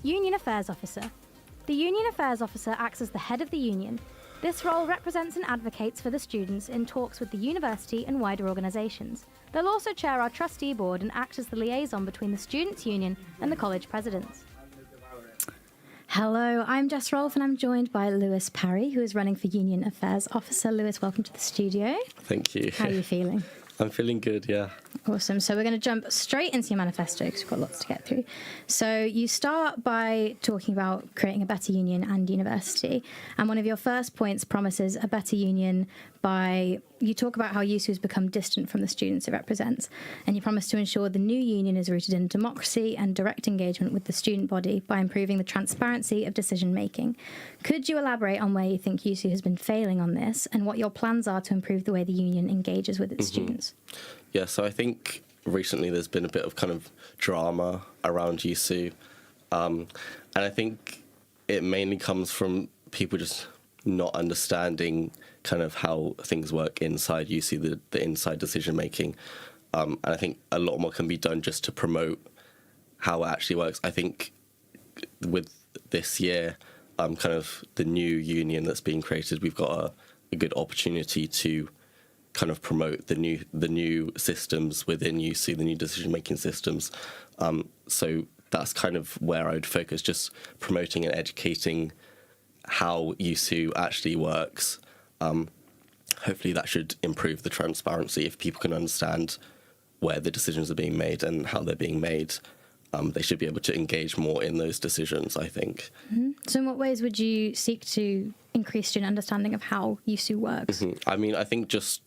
Union Affairs Officer. The Union Affairs Officer acts as the head of the union. This role represents and advocates for the students in talks with the university and wider organisations. They'll also chair our trustee board and act as the liaison between the Students' Union and the college presidents. Hello, I'm Jess Rolfe and I'm joined by Lewis Parrey, who is running for Union Affairs Officer. Lewis, welcome to the studio. Thank you. How are you feeling? I'm feeling good, yeah. Awesome. So we're going to jump straight into your manifesto because we've got lots to get through. So you start by talking about creating a better union and university. And one of your first points promises a better union by, you talk about how USU has become distant from the students it represents. And you promise to ensure the new union is rooted in democracy and direct engagement with the student body by improving the transparency of decision making. Could you elaborate on where you think USU has been failing on this and what your plans are to improve the way the union engages with its students? Yeah, so I think recently there's been a bit of kind of drama around USU. And I think it mainly comes from people just not understanding kind of how things work inside USU, the inside decision making. And I think a lot more can be done just to promote how it actually works. I think with this year, kind of the new union that's being created, we've got a good opportunity to kind of promote the new systems within USU, the new decision-making systems. So that's kind of where I would focus, just promoting and educating how USU actually works. Hopefully that should improve the transparency. If people can understand where the decisions are being made and how they're being made, they should be able to engage more in those decisions, I think. Mm-hmm. So in what ways would you seek to increase student understanding of how USU works? I mean, I think just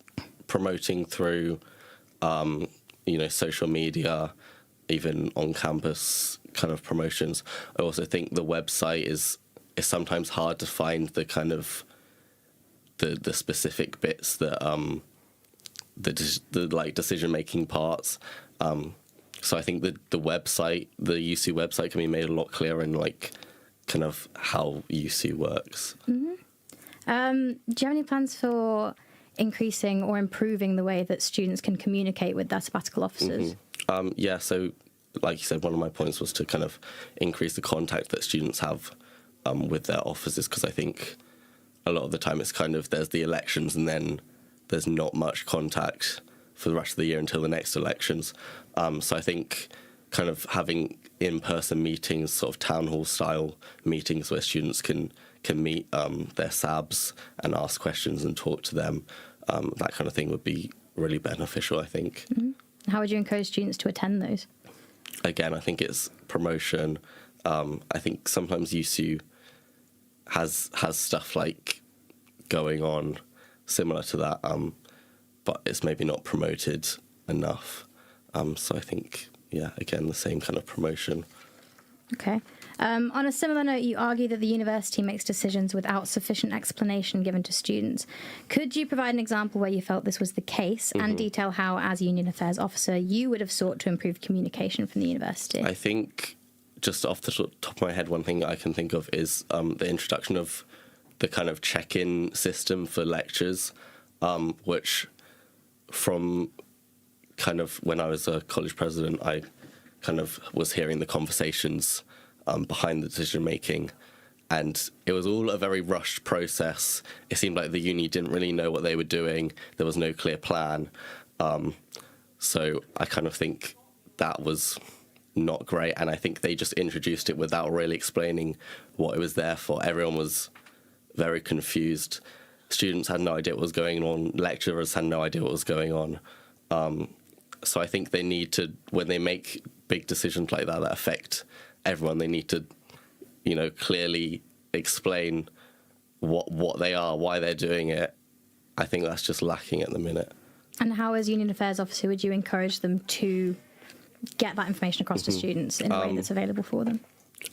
promoting through, social media, even on-campus kind of promotions. I also think the website is sometimes hard to find the kind of the specific bits that the like decision-making parts. So I think the website, the USU website, can be made a lot clearer in like kind of how USU works. Mm-hmm. Do you have any plans for increasing or improving the way that students can communicate with their sabbatical officers? Yeah, so like you said, one of my points was to kind of increase the contact that students have with their officers, because I think a lot of the time it's kind of there's the elections and then there's not much contact for the rest of the year until the next elections. So I think kind of having in-person meetings, sort of town hall style meetings where students can meet their SABs and ask questions and talk to them, that kind of thing would be really beneficial, I think. Mm-hmm. How would you encourage students to attend those? Again, I think it's promotion. I think sometimes USU has stuff like going on similar to that, but it's maybe not promoted enough. So I think, yeah, again, the same kind of promotion. Okay. On a similar note, you argue that the university makes decisions without sufficient explanation given to students. Could you provide an example where you felt this was the case and detail how, as Union Affairs Officer, you would have sought to improve communication from the university? I think, just off the top of my head, one thing I can think of is the introduction of the kind of check-in system for lectures, which from kind of when I was a college president, I kind of was hearing the conversations behind the decision-making, and it was all a very rushed process. It seemed like the uni didn't really know what they were doing. There was no clear plan. So I kind of think that was not great, and I think they just introduced it without really explaining what it was there for. Everyone was very confused. Students had no idea what was going on. Lecturers had no idea what was going on. So I think they need to, when they make big decisions like that affect everyone, they need to, clearly explain what they are, why they're doing it. I think that's just lacking at the minute. And how, as Union Affairs Officer, would you encourage them to get that information across to students in a way that's available for them?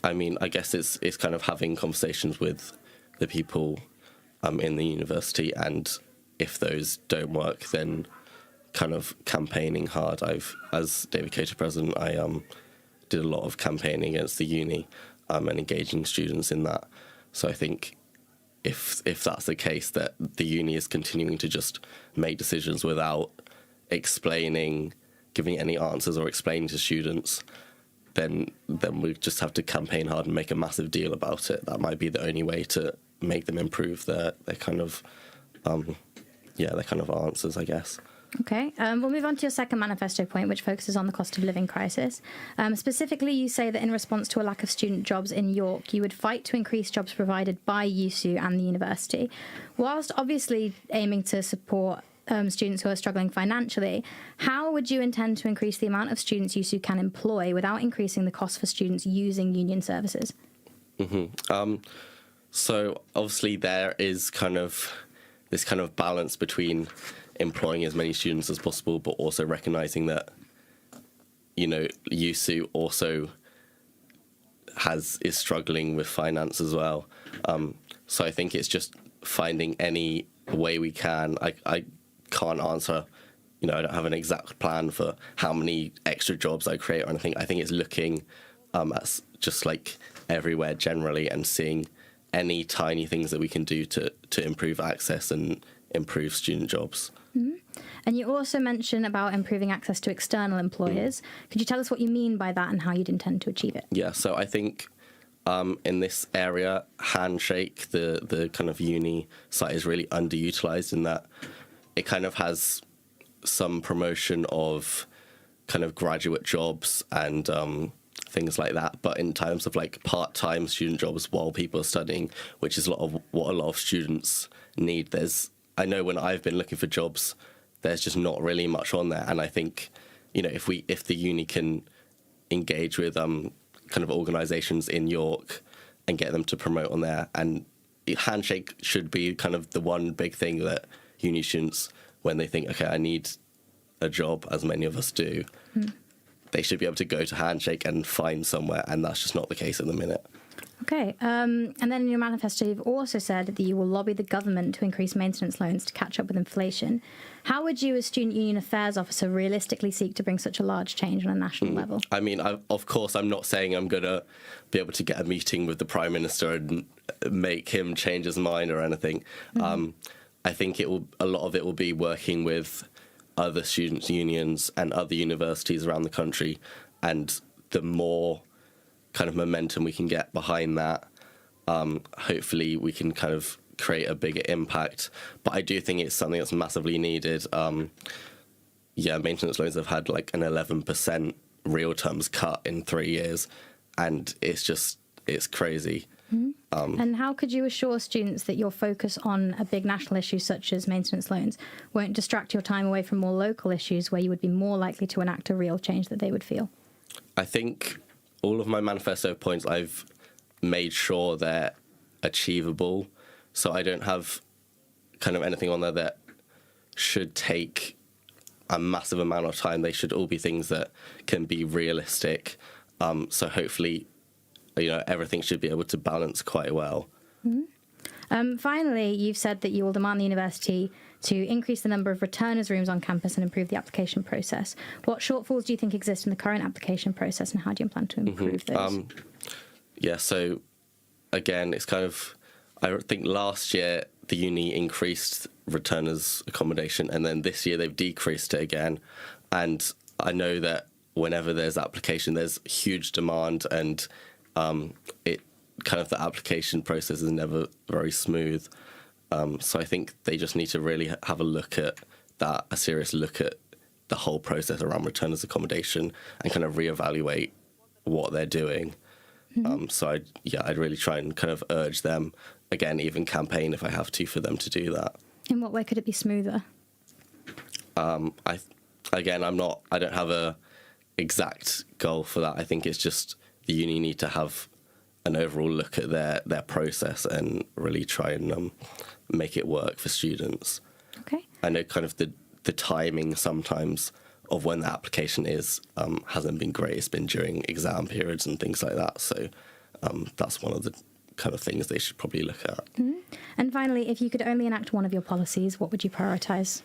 I mean, I guess it's kind of having conversations with the people in the university, and if those don't work, then kind of campaigning hard. As David Cater president, I did a lot of campaigning against the uni and engaging students in that. So I think if that's the case, that the uni is continuing to just make decisions without explaining, giving any answers or explaining to students, then we just have to campaign hard and make a massive deal about it. That might be the only way to make them improve their kind of their kind of answers, I guess. Okay, we'll move on to your second manifesto point, which focuses on the cost of living crisis. Specifically, you say that in response to a lack of student jobs in York, you would fight to increase jobs provided by USU and the university. Whilst obviously aiming to support students who are struggling financially, how would you intend to increase the amount of students USU can employ without increasing the cost for students using union services? So obviously there is kind of this kind of balance between employing as many students as possible, but also recognizing that, USU also is struggling with finance as well. So I think it's just finding any way we can. I can't answer, I don't have an exact plan for how many extra jobs I create or anything. I think it's looking at just like everywhere generally and seeing any tiny things that we can do to improve access and improve student jobs. Mm-hmm. And you also mentioned about improving access to external employers. Could you tell us what you mean by that and how you'd intend to achieve it? Yeah, so I think in this area, Handshake, the kind of uni site, is really underutilized in that it kind of has some promotion of kind of graduate jobs and things like that. But in terms of like part-time student jobs while people are studying, which is what a lot of students need, I know when I've been looking for jobs, there's just not really much on there. And I think, if the uni can engage with kind of organizations in York and get them to promote on there, and Handshake should be kind of the one big thing that uni students, when they think, okay, I need a job, as many of us do, they should be able to go to Handshake and find somewhere, and that's just not the case at the minute. Okay, and then in your manifesto, you've also said that you will lobby the government to increase maintenance loans to catch up with inflation. How would you, as Student Union Affairs Officer, realistically seek to bring such a large change on a national level? I mean, of course, I'm not saying I'm going to be able to get a meeting with the Prime Minister and make him change his mind or anything. I think a lot of it will be working with other students' unions and other universities around the country, and the more kind of momentum we can get behind that, hopefully we can kind of create a bigger impact. But I do think it's something that's massively needed. Maintenance loans have had like an 11% real terms cut in 3 years, and it's crazy. And how could you assure students that your focus on a big national issue such as maintenance loans won't distract your time away from more local issues where you would be more likely to enact a real change that they would feel? I think all of my manifesto points, I've made sure they're achievable. So I don't have kind of anything on there that should take a massive amount of time. They should all be things that can be realistic. So hopefully, everything should be able to balance quite well. Finally, you've said that you will demand the university to increase the number of returners rooms on campus and improve the application process. What shortfalls do you think exist in the current application process, and how do you plan to improve those? So again, it's kind of, I think last year the uni increased returners accommodation, and then this year they've decreased it again. And I know that whenever there's application, there's huge demand, and the application process is never very smooth. So I think they just need to really have a serious look at the whole process around returners accommodation and kind of reevaluate what they're doing. So I'd really try and kind of urge them, again, even campaign if I have to, for them to do that. In what way could it be smoother? I don't have a exact goal for that. I think it's just the uni need to have an overall look at their process and really try and make it work for students. Okay. I know kind of the timing sometimes of when the application hasn't been great. It's been during exam periods and things like that. So that's one of the kind of things they should probably look at. And finally, if you could only enact one of your policies, what would you prioritise?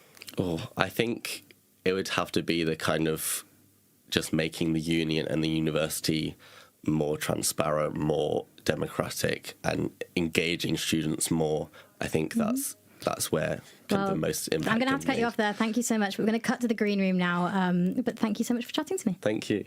I think it would have to be the kind of just making the union and the university more transparent, more democratic, and engaging students more. I think that's where the most impact. I'm going to have to cut you off there. Thank you so much. We're going to cut to the green room now. But thank you so much for chatting to me. Thank you.